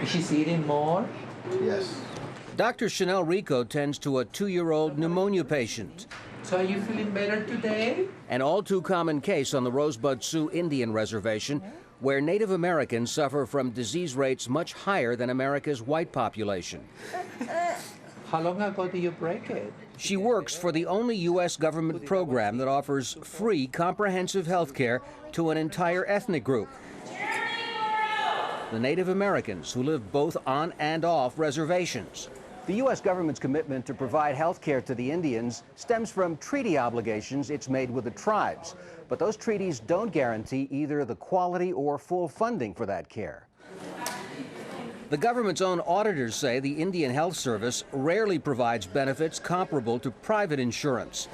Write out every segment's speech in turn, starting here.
She's eating more? Yes. Dr. Chanel Rico tends to a 2-year-old pneumonia patient. So are you feeling better today? An all-too-common case on the Rosebud Sioux Indian Reservation, where Native Americans suffer from disease rates much higher than America's white population. How long ago did you break it? She works for the only U.S. government program that offers free, comprehensive health care to an entire ethnic group. The Native Americans who live both on and off reservations. The U.S. government's commitment to provide health care to the Indians stems from treaty obligations it's made with the tribes. But those treaties don't guarantee either the quality or full funding for that care. The government's own auditors say the Indian Health Service rarely provides benefits comparable to private insurance.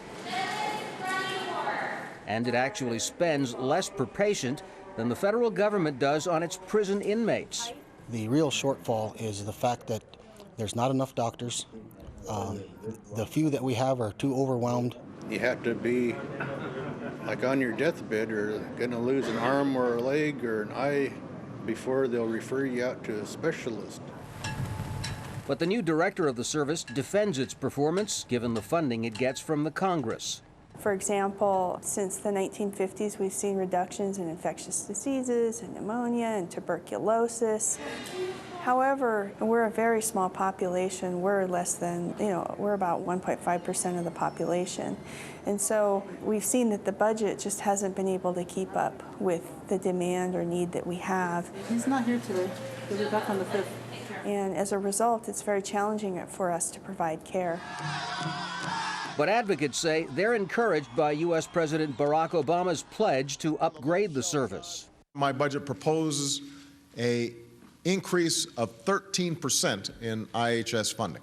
And it actually spends less per patient than the federal government does on its prison inmates. The real shortfall is the fact that there's not enough doctors. The few that we have are too overwhelmed. You have to be like on your deathbed or going to lose an arm or a leg or an eye before they'll refer you out to a specialist. But the new director of the service defends its performance given the funding it gets from the Congress. For example, since the 1950s, we've seen reductions in infectious diseases and pneumonia and tuberculosis. However, we're a very small population. We're less than, we're about 1.5% of the population. And so we've seen that the budget just hasn't been able to keep up with the demand or need that we have. He's not here today. He'll be back on the 5th. And as a result, it's very challenging for us to provide care. But advocates say they're encouraged by U.S. President Barack Obama's pledge to upgrade the service. My budget proposes an increase of 13% in IHS funding.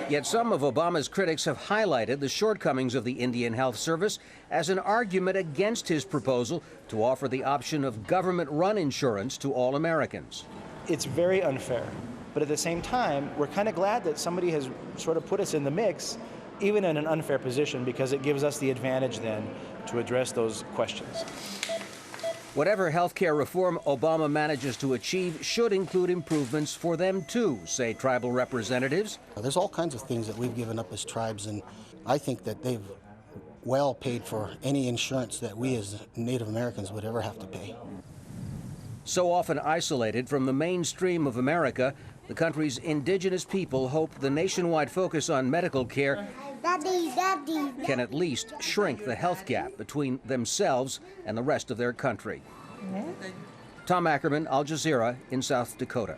Yet some of Obama's critics have highlighted the shortcomings of the Indian Health Service as an argument against his proposal to offer the option of government-run insurance to all Americans. It's very unfair, but at the same time, we're kind of glad that somebody has sort of put us in the mix, even in an unfair position, because it gives us the advantage then to address those questions. Whatever health care reform Obama manages to achieve should include improvements for them too, say tribal representatives. There's all kinds of things that we've given up as tribes, and I think that they've well paid for any insurance that we as Native Americans would ever have to pay. So often isolated from the mainstream of America, the country's indigenous people hope the nationwide focus on medical care can at least shrink the health gap between themselves and the rest of their country. Tom Ackerman, Al Jazeera in South Dakota.